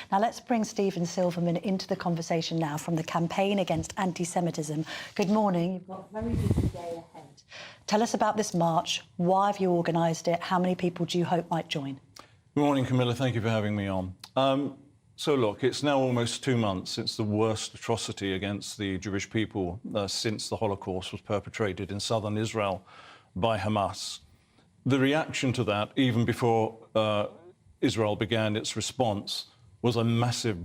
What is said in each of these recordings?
Now, let's bring Stephen Silverman into the conversation now from the Campaign Against Antisemitism. Good morning. You've got a very busy day ahead. Tell us about this march. Why have you organised it? How many people do you hope might join? Good morning, Camilla. Thank you for having me on. So, look, it's now almost 2 months since the worst atrocity against the Jewish people since the Holocaust was perpetrated in southern Israel by Hamas. The reaction to that, even before Israel began its response, was a massive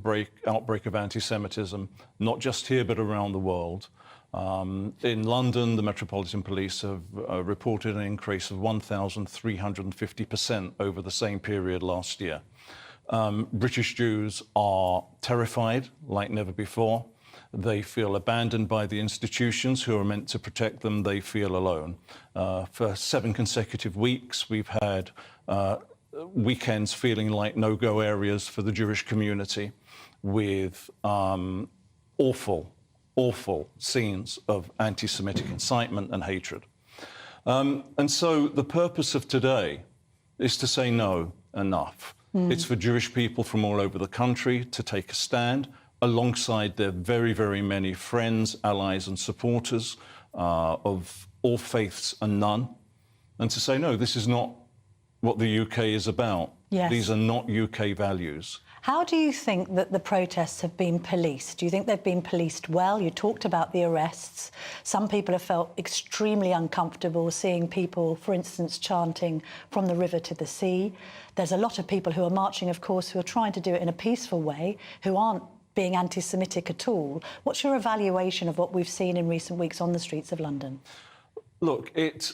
outbreak of anti-Semitism, not just here but around the world. In London, the Metropolitan Police have reported an increase of 1,350% over the same period last year. British Jews are terrified like never before. They feel abandoned by the institutions who are meant to protect them. They feel alone. For 7 consecutive weeks, we've had weekends feeling like no-go areas for the Jewish community, with awful scenes of anti-Semitic incitement and hatred. And so the purpose of today is to say no, enough. It's for Jewish people from all over the country to take a stand alongside their very, very many friends, allies and supporters of all faiths and none, and to say, no, this is not what the UK is about. Yes. These are not UK values. How do you think that the protests have been policed? Do you think they've been policed well? You talked about the arrests. Some people have felt extremely uncomfortable seeing people, for instance, chanting from the river to the sea. There's a lot of people who are marching, of course, who are trying to do it in a peaceful way, who aren't being anti-Semitic at all. What's your evaluation of what we've seen in recent weeks on the streets of London? Look, it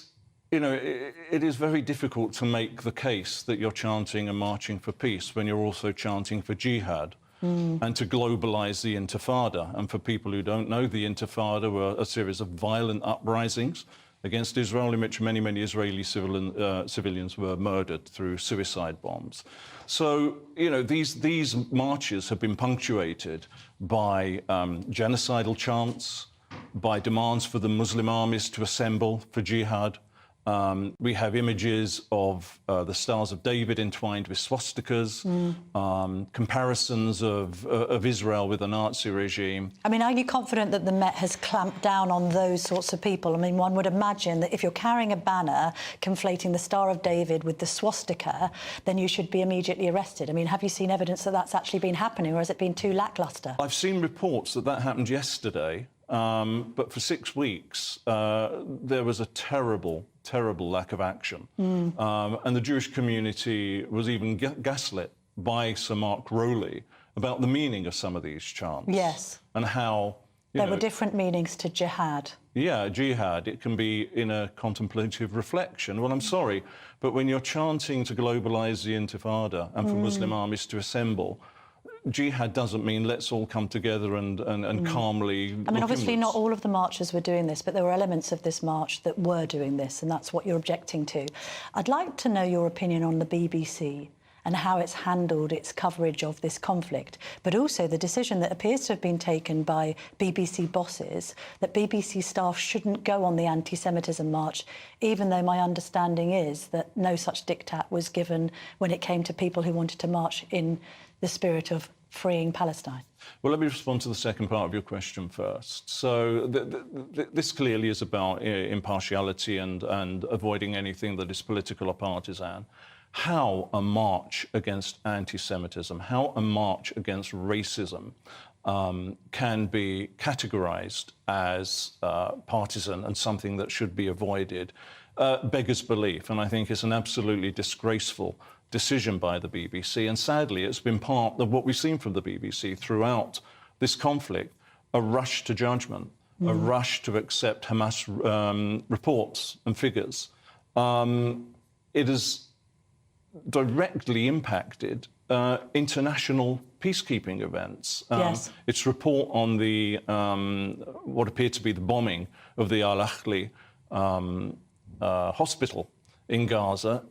is very difficult to make the case that you're chanting and marching for peace when you're also chanting for jihad and to globalise the Intifada. And for people who don't know, the Intifada were a series of violent uprisings against Israel in which many, many Israeli civilians were murdered through suicide bombs. So, these marches have been punctuated by genocidal chants, by demands for the Muslim armies to assemble for jihad. We have images of the Stars of David entwined with swastikas, comparisons of Israel with the Nazi regime. I mean, are you confident that the Met has clamped down on those sorts of people? I mean, one would imagine that if you're carrying a banner conflating the Star of David with the swastika, then you should be immediately arrested. I mean, have you seen evidence that that's actually been happening, or has it been too lacklustre? I've seen reports that happened yesterday. But for 6 weeks, there was a terrible lack of action. And the Jewish community was even gaslit by Sir Mark Rowley about the meaning of some of these chants. Yes. And how... There were different meanings to jihad. Yeah, jihad. It can be in a contemplative reflection. Well, I'm sorry, but when you're chanting to globalise the Intifada and for Muslim armies to assemble, jihad doesn't mean let's all come together and calmly... I mean, obviously not all of the marchers were doing this, but there were elements of this march that were doing this, and that's what you're objecting to. I'd like to know your opinion on the BBC and how it's handled its coverage of this conflict, but also the decision that appears to have been taken by BBC bosses that BBC staff shouldn't go on the anti-Semitism march, even though my understanding is that no such diktat was given when it came to people who wanted to march in the spirit of freeing Palestine. Well, let me respond to the second part of your question first. So this clearly is about impartiality and avoiding anything that is political or partisan. How a march against anti-Semitism, how a march against racism can be categorised as partisan and something that should be avoided beggars belief. And I think it's an absolutely disgraceful decision by the BBC. And sadly, it's been part of what we've seen from the BBC throughout this conflict, a rush to judgment, a rush to accept Hamas reports and figures. It has directly impacted international peacekeeping events. Yes. Its report on the what appeared to be the bombing of the Al-Ahli hospital in Gaza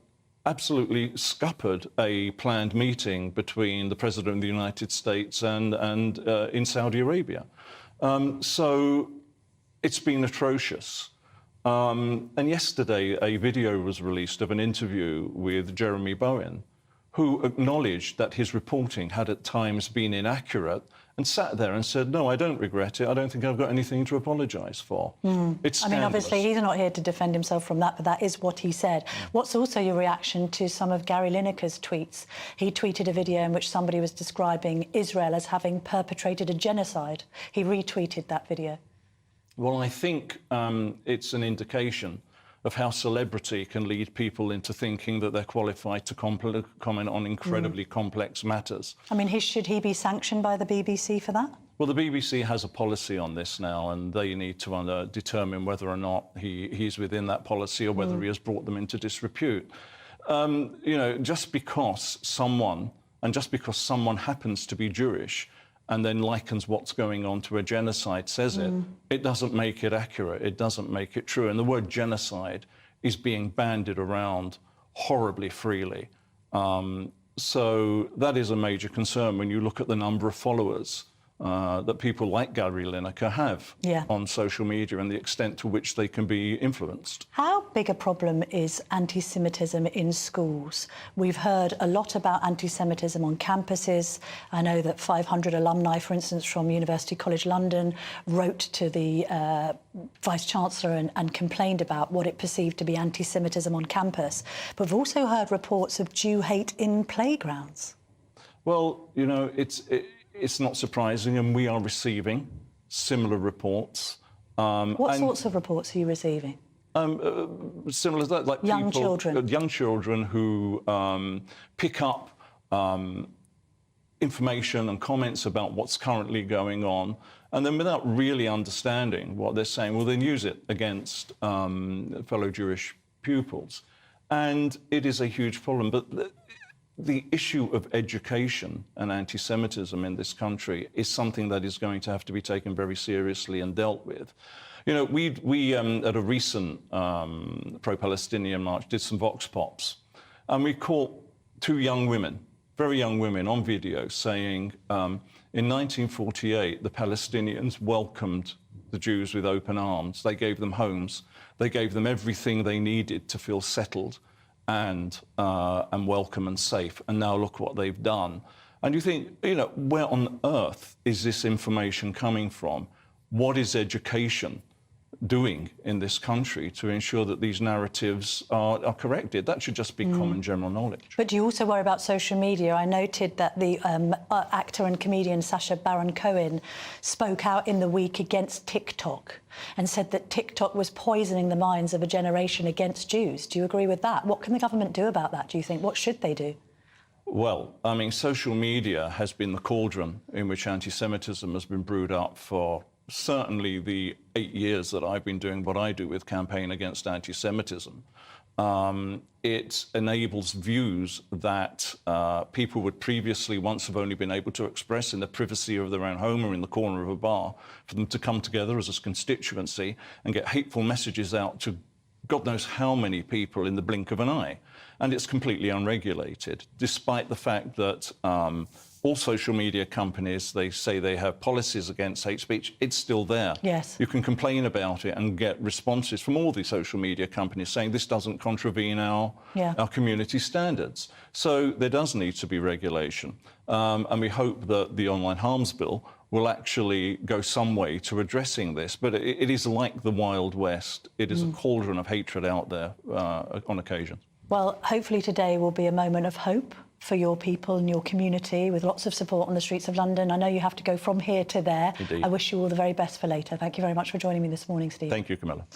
absolutely scuppered a planned meeting between the President of the United States and in Saudi Arabia. So it's been atrocious. And yesterday, a video was released of an interview with Jeremy Bowen, who acknowledged that his reporting had at times been inaccurate and sat there and said, no, I don't regret it. I don't think I've got anything to apologise for. It's scandalous. I mean, obviously, he's not here to defend himself from that, but that is what he said. What's also your reaction to some of Gary Lineker's tweets? He tweeted a video in which somebody was describing Israel as having perpetrated a genocide. He retweeted that video. Well, I think it's an indication of how celebrity can lead people into thinking that they're qualified to comment on incredibly complex matters. I mean, should he be sanctioned by the BBC for that? Well, the BBC has a policy on this now, and they need to determine whether or not he's within that policy or whether he has brought them into disrepute. You know, just because someone happens to be Jewish and then likens what's going on to a genocide, says it doesn't make it accurate, it doesn't make it true. And the word genocide is being bandied around horribly freely. So that is a major concern when you look at the number of followers that people like Gary Lineker have on social media and the extent to which they can be influenced. How big a problem is anti-Semitism in schools? We've heard a lot about anti-Semitism on campuses. I know that 500 alumni, for instance, from University College London wrote to the Vice-Chancellor and complained about what it perceived to be anti-Semitism on campus. But we've also heard reports of Jew hate in playgrounds. Well, you know, it's not surprising, and we are receiving similar reports. What sorts of reports are you receiving? Similar to that, like young children who pick up information and comments about what's currently going on, and then without really understanding what they're saying, will then use it against fellow Jewish pupils. And it is a huge problem. But the issue of education and anti-Semitism in this country is something that is going to have to be taken very seriously and dealt with. You know, we at a recent pro-Palestinian march did some vox pops, and we caught two young women, very young women, on video saying in 1948 the Palestinians welcomed the Jews with open arms. They gave them homes. They gave them everything they needed to feel settled and welcome and safe. And now look what they've done. And you think, you know, where on earth is this information coming from? What is education doing in this country to ensure that these narratives are corrected? That should just be common general knowledge. But do you also worry about social media? I noted that the actor and comedian Sacha Baron Cohen spoke out in the week against TikTok and said that TikTok was poisoning the minds of a generation against Jews. Do you agree with that? What can the government do about that, do you think? What should they do? Well, I mean, social media has been the cauldron in which anti-Semitism has been brewed up for certainly the 8 years that I've been doing what I do with Campaign Against Antisemitism. It enables views that people would previously once have only been able to express in the privacy of their own home or in the corner of a bar, for them to come together as a constituency and get hateful messages out to God knows how many people in the blink of an eye. And it's completely unregulated, despite the fact that all social media companies, they say they have policies against hate speech. It's still there. Yes. You can complain about it and get responses from all the social media companies saying this doesn't contravene our community standards. So there does need to be regulation. And we hope that the Online Harms Bill will actually go some way to addressing this. But it is like the Wild West. It is a cauldron of hatred out there on occasion. Well, hopefully today will be a moment of hope for your people and your community, with lots of support on the streets of London. I know you have to go from here to there. Indeed. I wish you all the very best for later. Thank you very much for joining me this morning, Steve. Thank you, Camilla.